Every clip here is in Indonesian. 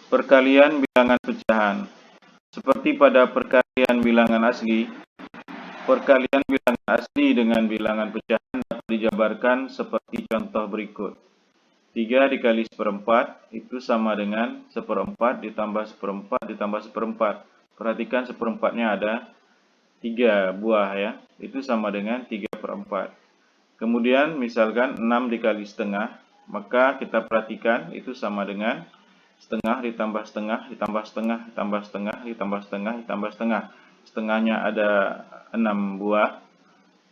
Perkalian bilangan pecahan. Seperti pada perkalian bilangan asli, perkalian bilangan asli dengan bilangan pecahan dapat dijabarkan seperti contoh berikut. 3 dikali seperempat itu sama dengan seperempat ditambah seperempat ditambah seperempat. Perhatikan seperempatnya ada 3 buah ya, itu sama dengan 3/4. Kemudian misalkan 6 dikali setengah, maka kita perhatikan itu sama dengan setengah ditambah setengah ditambah setengah ditambah setengah ditambah setengah ditambah setengah. Setengahnya ada 6 buah,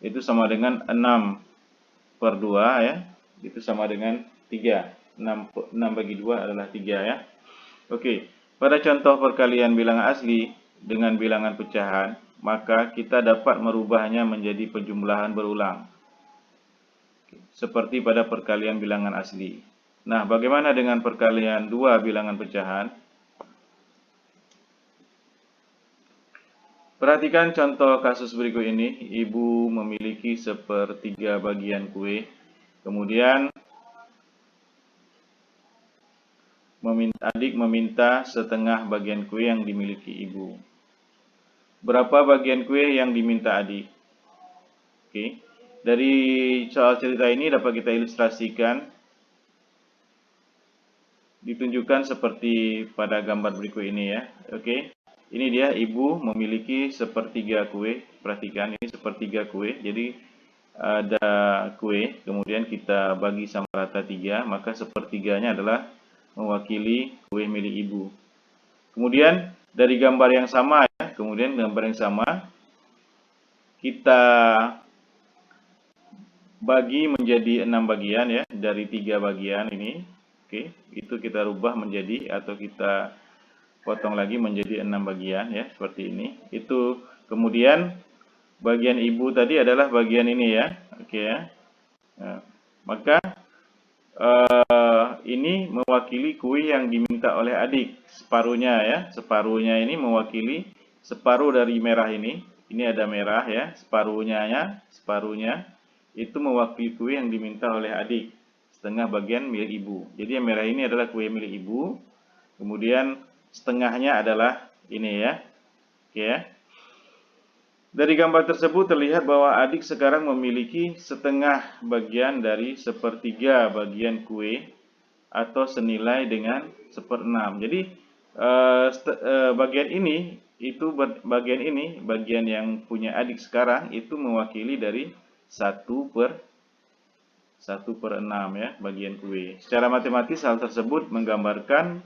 itu sama dengan 6/2 ya, itu sama dengan 3. 6 bagi 2 adalah 3 ya. Oke, pada contoh perkalian bilangan asli dengan bilangan pecahan, maka kita dapat merubahnya menjadi penjumlahan berulang, seperti pada perkalian bilangan asli. Nah, bagaimana dengan perkalian dua bilangan pecahan? Perhatikan contoh kasus berikut ini. Ibu memiliki sepertiga bagian kue, kemudian adik meminta setengah bagian kue yang dimiliki ibu. Berapa bagian kue yang diminta adik? Oke. Dari soal cerita ini dapat kita ilustrasikan, ditunjukkan seperti pada gambar berikut ini ya. Oke. Ini dia, ibu memiliki sepertiga kue. Perhatikan, ini sepertiga kue. Jadi ada kue, kemudian kita bagi sama rata 3, maka sepertiganya adalah mewakili kue milik ibu. Kemudian dari gambar yang sama ya, kita bagi menjadi 6 bagian ya, dari 3 bagian ini. Oke, itu kita rubah menjadi, atau kita potong lagi menjadi 6 bagian ya, seperti ini. Itu kemudian bagian ibu tadi adalah bagian ini ya. Oke ya. Nah, maka ini mewakili kue yang diminta oleh adik, separuhnya ya. Separuhnya ini mewakili separuh dari merah ini. Ini ada merah ya, separuhnya itu mewakili kue yang diminta oleh adik, setengah bagian milik ibu. Jadi yang merah ini adalah kue milik ibu, kemudian setengahnya adalah ini ya. Oke ya. Dari gambar tersebut terlihat bahwa adik sekarang memiliki setengah bagian dari sepertiga bagian kue, atau senilai dengan 1/6. Jadi bagian ini, bagian yang punya adik sekarang itu mewakili dari 1/6 ya, bagian kue. Secara matematis hal tersebut menggambarkan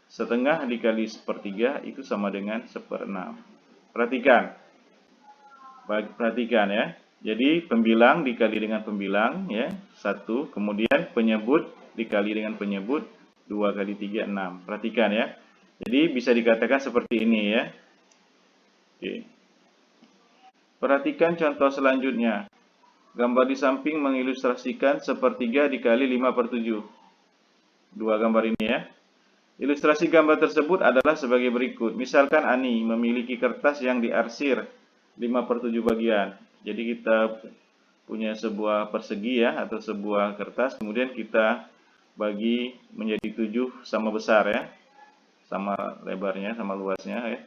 setengah dikali sepertiga itu sama dengan 1/6. Perhatikan ya. Jadi pembilang dikali dengan pembilang ya, 1, kemudian penyebut dikali dengan penyebut, 2 kali 3, 6. Perhatikan ya. Jadi bisa dikatakan seperti ini ya. Oke. Perhatikan contoh selanjutnya. Gambar di samping mengilustrasikan sepertiga dikali 5/7. Dua gambar ini ya. Ilustrasi gambar tersebut adalah sebagai berikut. Misalkan Ani memiliki kertas yang diarsir 5/7 bagian. Jadi kita punya sebuah persegi ya, atau sebuah kertas, kemudian kita bagi menjadi 7 sama besar ya, sama lebarnya, sama luasnya ya.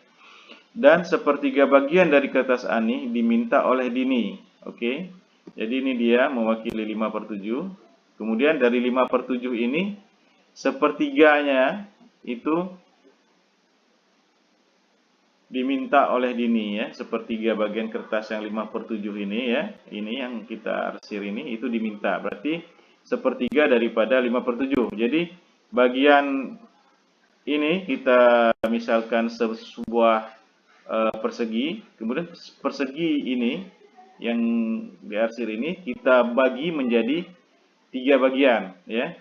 Dan sepertiga bagian dari kertas Ani diminta oleh Dini. Oke. Jadi ini dia mewakili 5/7. Kemudian dari 5/7 ini sepertiganya itu diminta oleh Dini ya, sepertiga bagian kertas yang 5/7 ini ya, ini yang kita arsir ini, itu diminta. Berarti sepertiga daripada 5/7. Jadi bagian ini kita misalkan sebuah persegi, kemudian persegi ini yang diarsir ini kita bagi menjadi 3 bagian ya.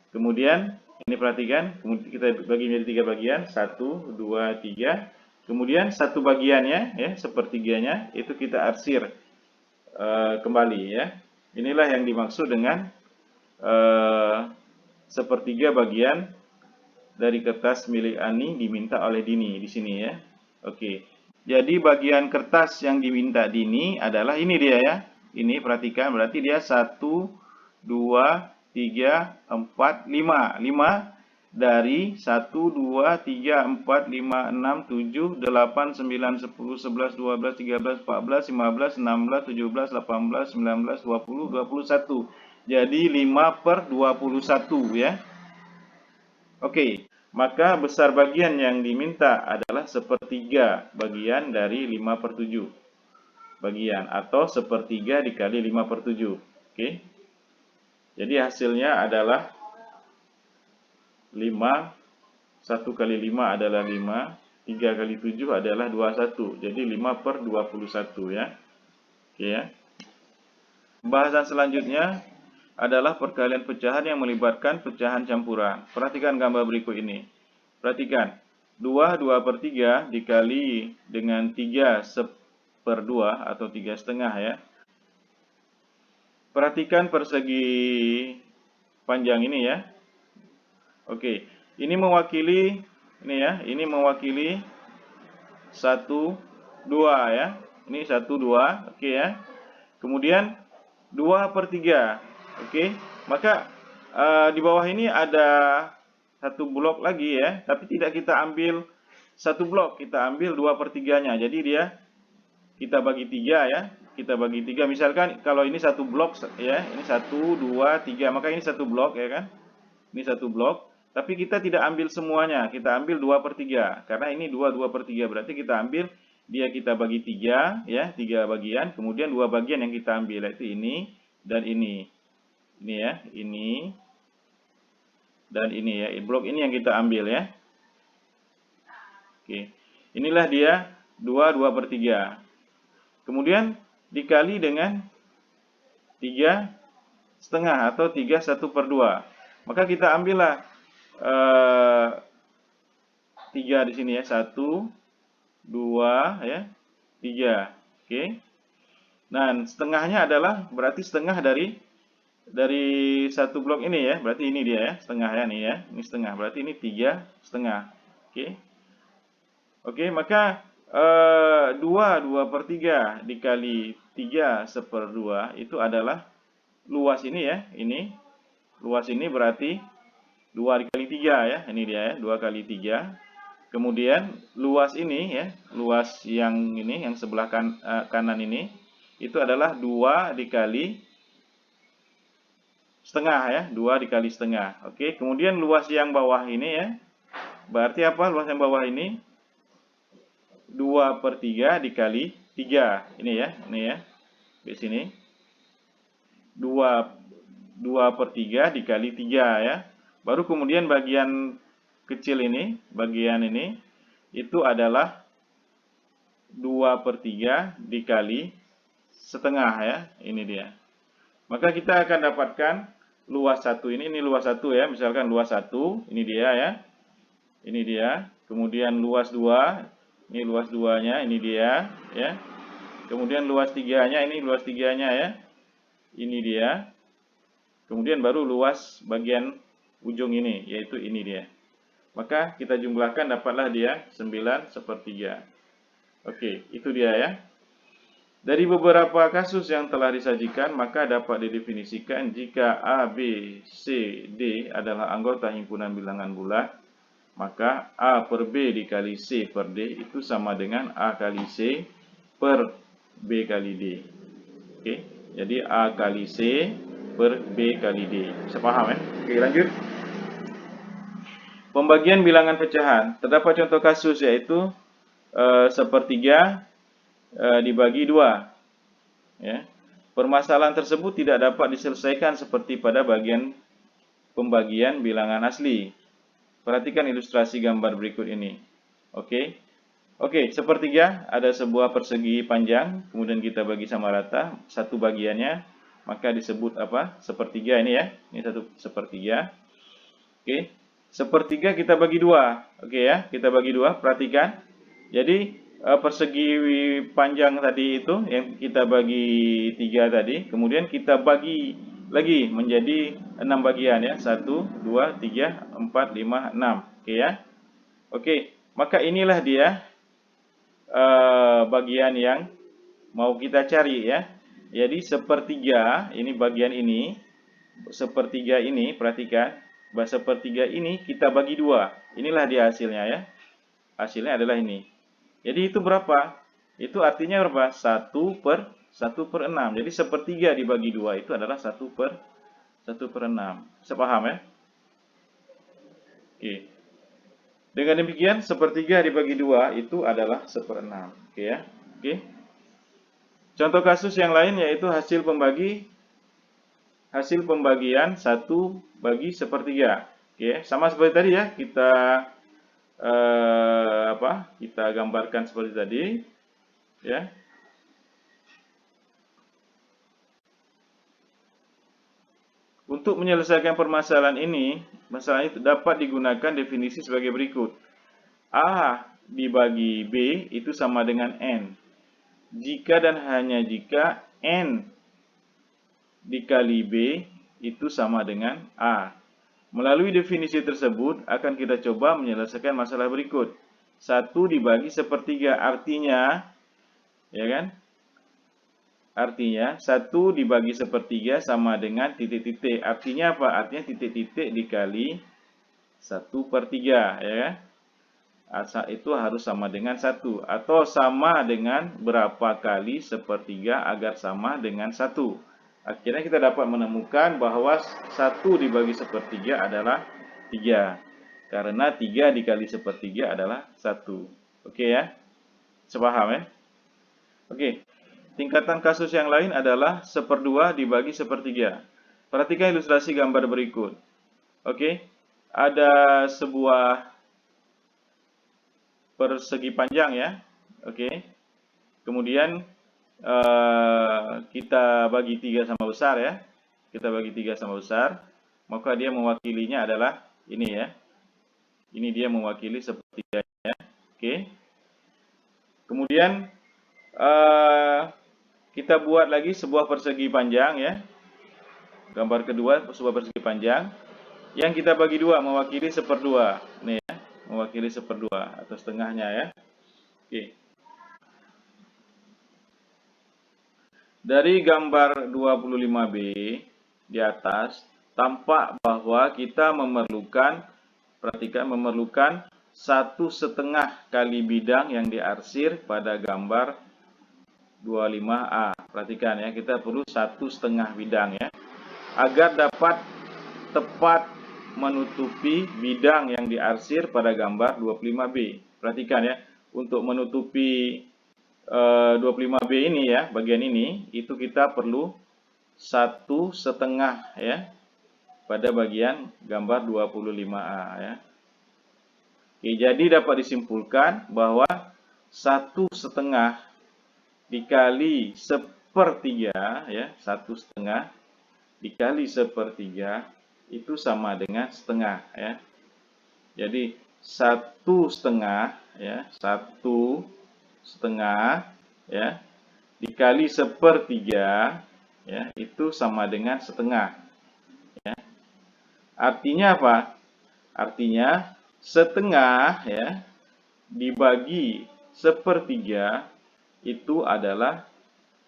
Kemudian ini perhatikan, kita bagi menjadi 3 bagian, 1, 2, 3. Kemudian satu bagiannya ya, sepertiganya itu kita arsir kembali ya. Inilah yang dimaksud dengan sepertiga bagian dari kertas milik Ani diminta oleh Dini di sini ya. Oke. Jadi bagian kertas yang diminta Dini adalah ini dia ya. Ini perhatikan, berarti dia 1, 2, 3, 4, 5. 5 dari 1, 2, 3, 4, 5, 6, 7, 8, 9, 10, 11, 12, 13, 14, 15, 16, 17, 18, 19, 20, 21. Jadi 5/21 ya. Oke, maka besar bagian yang diminta adalah sepertiga bagian dari 5/7 bagian, atau sepertiga dikali 5/7. Oke, jadi hasilnya adalah 5. 1 kali 5 adalah 5, 3 kali 7 adalah 21. Jadi 5/21 ya. Oke ya. Pembahasan selanjutnya adalah perkalian pecahan yang melibatkan pecahan campuran. Perhatikan gambar berikut ini. Perhatikan, 2/3 dikali dengan 3/2 atau 3,5 ya. Perhatikan persegi panjang ini ya. Oke, ini mewakili ini ya, ini mewakili 1, 2 ya. Ini 1, 2, oke ya. Kemudian 2/3. Oke, maka di bawah ini ada satu blok lagi ya, tapi tidak kita ambil satu blok, kita ambil 2/3-nya. Jadi dia kita bagi 3 ya. Kita bagi 3. Misalkan kalau ini satu blok ya, ini 1, 2, 3, maka ini satu blok ya kan. Ini satu blok. Tapi kita tidak ambil semuanya, kita ambil 2/3. Karena ini 2/3, berarti kita ambil dia kita bagi 3 ya, 3 bagian, kemudian 2 bagian yang kita ambil, yaitu ini dan ini. Ini ya, ini dan ini ya. Blok ini yang kita ambil ya. Oke. Inilah dia 2/3. Kemudian dikali dengan 3,5 atau 3/1/2. Maka kita ambillah 3 di sini ya, 1, 2 ya, 3. Oke. Nah, setengahnya adalah berarti setengah dari satu blok ini ya. Berarti ini dia ya, setengah ya nih ya. Ini setengah. Berarti ini 3,5. Oke. Oke, maka 2/3 dikali 3/2 itu adalah luas ini ya. Ini luas ini berarti 2 dikali 3 ya. Ini dia ya, 2 kali 3. Kemudian luas ini ya, luas yang ini, yang sebelah kanan ini, itu adalah 2 dikali setengah ya, 2 dikali setengah. Oke, kemudian luas yang bawah ini ya, berarti apa luas yang bawah ini? 2/3 dikali 3. Ini ya, di sini. 2/3 dikali 3 ya. Baru kemudian bagian kecil ini, bagian ini, itu adalah 2/3 dikali setengah ya. Ini dia. Maka kita akan dapatkan luas 1 ini luas 1 ya. Misalkan luas 1, ini dia ya. Ini dia. Kemudian luas 2, ini luas 2-nya, ini dia ya. Kemudian luas 3-nya, ini luas 3-nya ya. Ini dia. Kemudian baru luas bagian ujung ini, yaitu ini dia. Maka kita jumlahkan, dapatlah dia 9/3. Oke, itu dia ya. Dari beberapa kasus yang telah disajikan, maka dapat didefinisikan jika A, B, C, D adalah anggota himpunan bilangan bulat, maka A per B dikali C per D itu sama dengan A kali C per B kali D. Oke, jadi A kali C per B kali D. Bisa paham ya? Oke, lanjut. Pembagian bilangan pecahan. Terdapat contoh kasus yaitu sepertiga dibagi 2. Ya. Permasalahan tersebut tidak dapat diselesaikan seperti pada bagian pembagian bilangan asli. Perhatikan ilustrasi gambar berikut ini. Oke. Oke, sepertiga ada sebuah persegi panjang, kemudian kita bagi sama rata, satu bagiannya, maka disebut apa? Sepertiga ini ya. Ini satu sepertiga. Oke. Sepertiga kita bagi 2. Oke ya, kita bagi 2, perhatikan. Jadi persegi panjang tadi itu yang kita bagi 3 tadi, kemudian kita bagi lagi menjadi 6 bagian ya. 1, 2, 3, 4, 5, 6. Oke ya. Oke, maka inilah dia bagian yang mau kita cari ya. Jadi sepertiga, ini bagian ini, sepertiga ini, perhatikan. sepertiga ini kita bagi 2. Inilah dia hasilnya ya. Hasilnya adalah ini. Jadi itu berapa? Itu artinya berapa? 1/6. Jadi sepertiga dibagi 2 itu adalah 1/6. Sepaham ya? Oke. Dengan demikian, sepertiga dibagi 2 itu adalah 1/6. Oke ya? Oke. Contoh kasus yang lain yaitu hasil pembagian 1/1/3. Oke, sama seperti tadi ya, kita gambarkan seperti tadi ya. Untuk menyelesaikan permasalahan ini, masalah itu dapat digunakan definisi sebagai berikut. A dibagi B itu sama dengan N. Jika dan hanya jika N dikali B itu sama dengan A. Melalui definisi tersebut, akan kita coba menyelesaikan masalah berikut. 1 dibagi sepertiga, artinya, ya kan? Artinya, 1 dibagi sepertiga sama dengan titik-titik. Artinya apa? Artinya titik-titik dikali 1/3, ya kan? Itu harus sama dengan 1. Atau sama dengan berapa kali sepertiga agar sama dengan 1. Akhirnya kita dapat menemukan bahwa 1 dibagi sepertiga adalah 3. Karena 3 dikali sepertiga adalah 1. Oke ya? Sepaham ya? Oke. Tingkatan kasus yang lain adalah 1/2 dibagi sepertiga. Perhatikan ilustrasi gambar berikut. Oke. Ada sebuah persegi panjang ya. Oke. Kemudian kita bagi 3 sama besar ya. Kita bagi 3 sama besar. Maka dia mewakilinya adalah ini ya. Ini dia mewakili sepertiganya. Oke. Kemudian kita buat lagi sebuah persegi panjang ya. Gambar kedua sebuah persegi panjang yang kita bagi 2 mewakili 1/2. Nih ya, mewakili 1/2 atau setengahnya ya. Oke. Dari gambar 25B di atas tampak bahwa kita memerlukan, perhatikan, memerlukan 1/2 kali bidang yang diarsir pada gambar 25A. Perhatikan ya, kita perlu 1/2 bidang ya, agar dapat tepat menutupi bidang yang diarsir pada gambar 25B. Perhatikan ya, untuk menutupi 25B ini ya, bagian ini, itu kita perlu 1/2 ya, pada bagian gambar 25A ya. Oke, jadi dapat disimpulkan bahwa 1/2 dikali 1/3 ya, 1/2 dikali 1/3 itu sama dengan setengah ya. Jadi 1/2 ya, 1/2 ya dikali 1/3 ya, itu sama dengan setengah ya. Artinya apa? Artinya setengah ya dibagi 1/3 itu adalah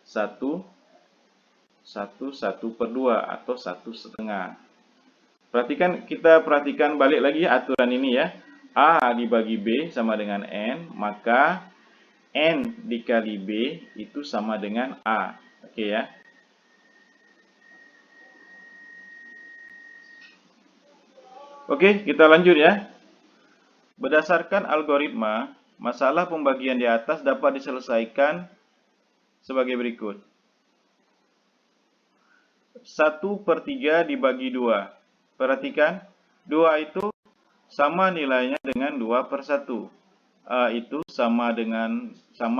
1/2 atau 1/2. Kita perhatikan balik lagi aturan ini ya. A dibagi B sama dengan N, maka N dikali B itu sama dengan A. Oke ya. Oke, kita lanjut ya. Berdasarkan algoritma, masalah pembagian di atas dapat diselesaikan sebagai berikut. 1/3 dibagi 2. Perhatikan, 2 itu sama nilainya dengan 2/1. A itu sama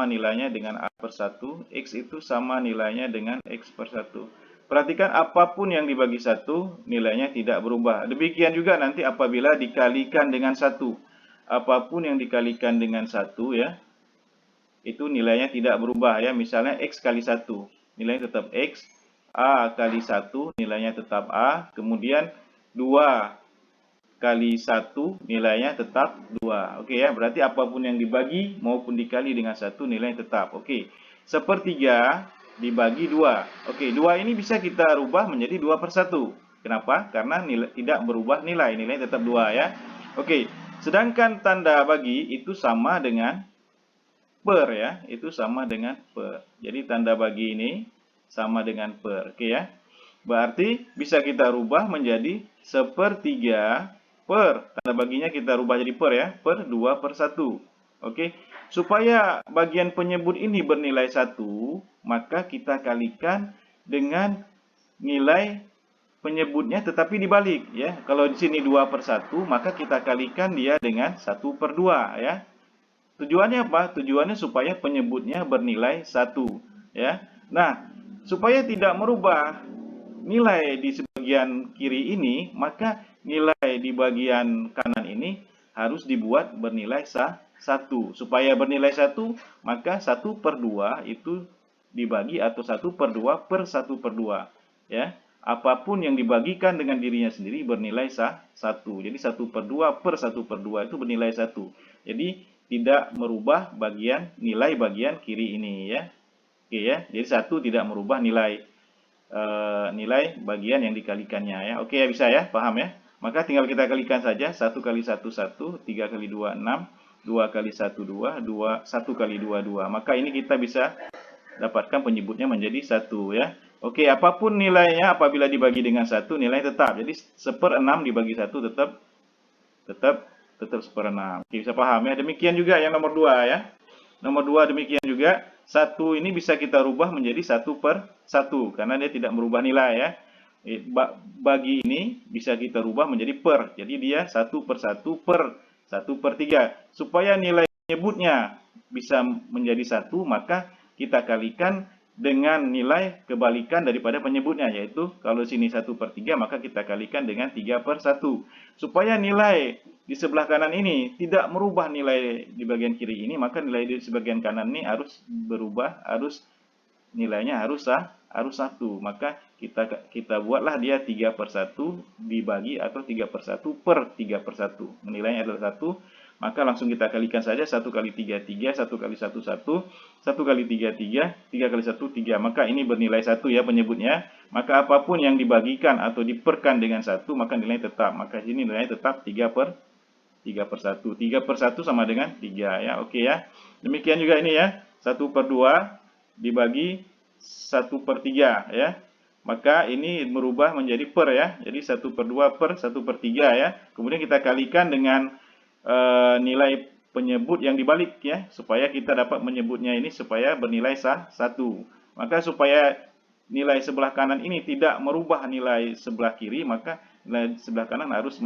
nilainya dengan A/1. X itu sama nilainya dengan X/1. Perhatikan, apapun yang dibagi 1, nilainya tidak berubah. Demikian juga nanti apabila dikalikan dengan 1. Apapun yang dikalikan dengan 1 ya, itu nilainya tidak berubah ya. Misalnya X kali 1, nilainya tetap X. A kali 1, nilainya tetap A. Kemudian 2 kali 1, nilainya tetap 2. Oke ya, berarti apapun yang dibagi maupun dikali dengan 1, nilainya tetap. Oke, 1/3 dibagi 2. Oke, 2 ini bisa kita rubah menjadi 2/1. Kenapa? Karena tidak berubah nilai. Nilai tetap 2 ya. Oke. Sedangkan tanda bagi itu sama dengan per ya. Itu sama dengan per. Jadi tanda bagi ini sama dengan per. Oke ya. Berarti bisa kita rubah menjadi 1/3 per. Tanda baginya kita rubah jadi per ya. Per 2/1. Oke. Supaya bagian penyebut ini bernilai 1, maka kita kalikan dengan nilai penyebutnya tetapi dibalik ya. Kalau di sini 2/1, maka kita kalikan dia dengan 1/2 ya. Tujuannya apa? Tujuannya supaya penyebutnya bernilai 1 ya. Nah, supaya tidak merubah nilai di sebagian kiri ini, maka nilai di bagian kanan ini harus dibuat bernilai 1. Supaya bernilai 1, maka 1/2 itu dibagi atau 1/2/1/2 ya. Apapun yang dibagikan dengan dirinya sendiri bernilai 1. Jadi 1/2/1/2 itu bernilai 1. Jadi tidak merubah nilai bagian kiri ini ya. Oke ya. Jadi 1 tidak merubah nilai bagian yang dikalikannya ya. Oke ya, bisa ya, paham ya. Maka tinggal kita kalikan saja. 1 kali 1 1, 3 kali 2 6, 2 kali 1 2, 1 kali 2 2. Maka ini kita bisa dapatkan penyebutnya menjadi 1 ya. Oke, apapun nilainya apabila dibagi dengan 1 nilai tetap. Jadi 1/6 dibagi 1 tetap 1/6. Oke, bisa paham ya. Demikian juga yang nomor 2 ya. Nomor 2 demikian juga. 1 ini bisa kita rubah menjadi 1/1 karena dia tidak merubah nilai ya. Bagi ini bisa kita rubah menjadi per. Jadi dia 1/1 per 1/3. Supaya nilai penyebutnya bisa menjadi 1, maka kita kalikan dengan nilai kebalikan daripada penyebutnya, yaitu kalau sini 1/3 maka kita kalikan dengan 3/1. Supaya nilai di sebelah kanan ini tidak merubah nilai di bagian kiri ini, maka nilai di sebagian kanan ini harus berubah, nilainya harus 1. Maka kita buatlah dia 3/1 dibagi atau 3/1/3/1. Nilainya adalah 1. Maka langsung kita kalikan saja. 1 kali 3 3, 1 kali 1 1, 1 kali 3 3, 3 kali 1 3. Maka ini bernilai 1 ya penyebutnya. Maka apapun yang dibagikan atau diperkan dengan 1, maka nilainya tetap. Maka sini nilainya tetap 3/1. 3/1 sama dengan 3 ya. Oke ya. Demikian juga ini ya. 1/2 dibagi 1/3 ya. Maka ini merubah menjadi per ya. Jadi 1/2/1/3 ya. Kemudian kita kalikan dengan nilai penyebut yang dibalik ya, supaya kita dapat menyebutnya ini supaya bernilai 1. Maka supaya nilai sebelah kanan ini tidak merubah nilai sebelah kiri, maka nilai sebelah kanan harus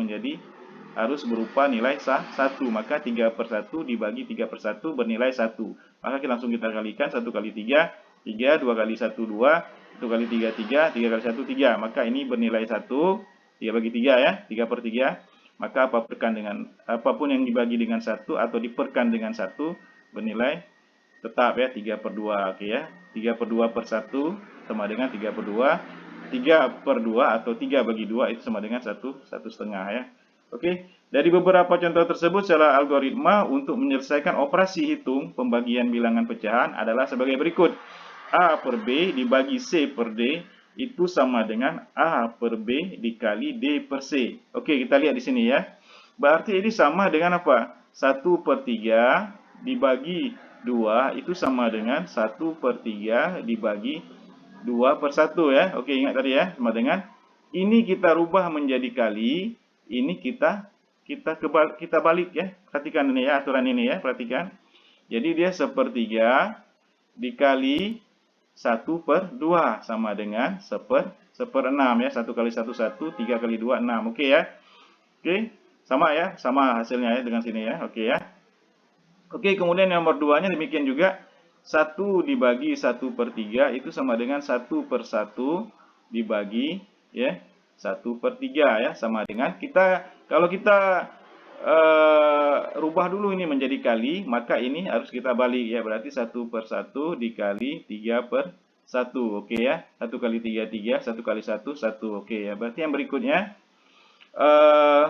berupa nilai 1. Maka 3/1 dibagi 3/1 bernilai 1. Maka langsung kita kalikan. 1 kali 3 3, 2 kali 1 2, 1 kali 3 3, 3 kali 1 3. Maka ini bernilai 1. 3 bagi 3 ya, 3/3. Maka apapun yang dibagi dengan 1 atau diperkan dengan 1 bernilai tetap ya, 3/2. Oke ya. 3/2/1 sama dengan 3/2. 3/2 atau 3 bagi 2 itu sama dengan 1/1/2 ya. Oke, dari beberapa contoh tersebut secara algoritma untuk menyelesaikan operasi hitung pembagian bilangan pecahan adalah sebagai berikut. A per B dibagi C per D itu sama dengan A per B dikali D per C. Oke, kita lihat di sini ya. Berarti ini sama dengan apa? 1/3 dibagi 2 itu sama dengan 1/3 dibagi 2/1 ya. Oke, ingat tadi ya, sama dengan. Ini kita rubah menjadi kali, ini kita balik ya. Perhatikan ini ya, aturan ini ya, perhatikan. Jadi dia 1/3 dikali 1/2 sama dengan 1/6 ya. 1 kali 1 1, 3 kali 2 6. Oke ya. Oke, sama ya, sama hasilnya ya dengan sini ya. Oke ya. Oke, kemudian nomor 2-nya demikian juga. 1 dibagi 1/3 itu sama dengan 1/1 dibagi ya 1/3 ya, sama dengan kalau kita rubah dulu ini menjadi kali, maka ini harus kita balik ya. Berarti 1/1 dikali 3/1. Oke ya. 1 kali 3 3, 1 kali 1 1. Oke ya. Berarti yang berikutnya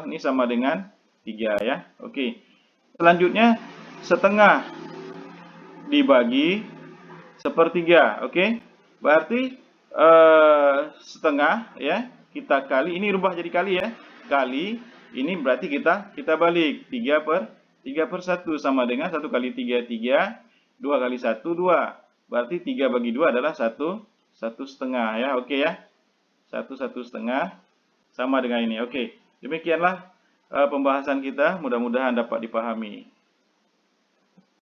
ini sama dengan 3 ya. Oke. Selanjutnya setengah dibagi 1/3. Oke. Berarti setengah ya. kita kali, ini rubah jadi kali ya. Kali, ini berarti kita balik. 3/1 sama dengan 1 kali 3, 3. 2 kali 1, 2. Berarti 3 bagi 2 adalah 1 setengah ya. Oke ya. 1 setengah sama dengan ini. Oke. Demikianlah pembahasan kita. Mudah-mudahan dapat dipahami.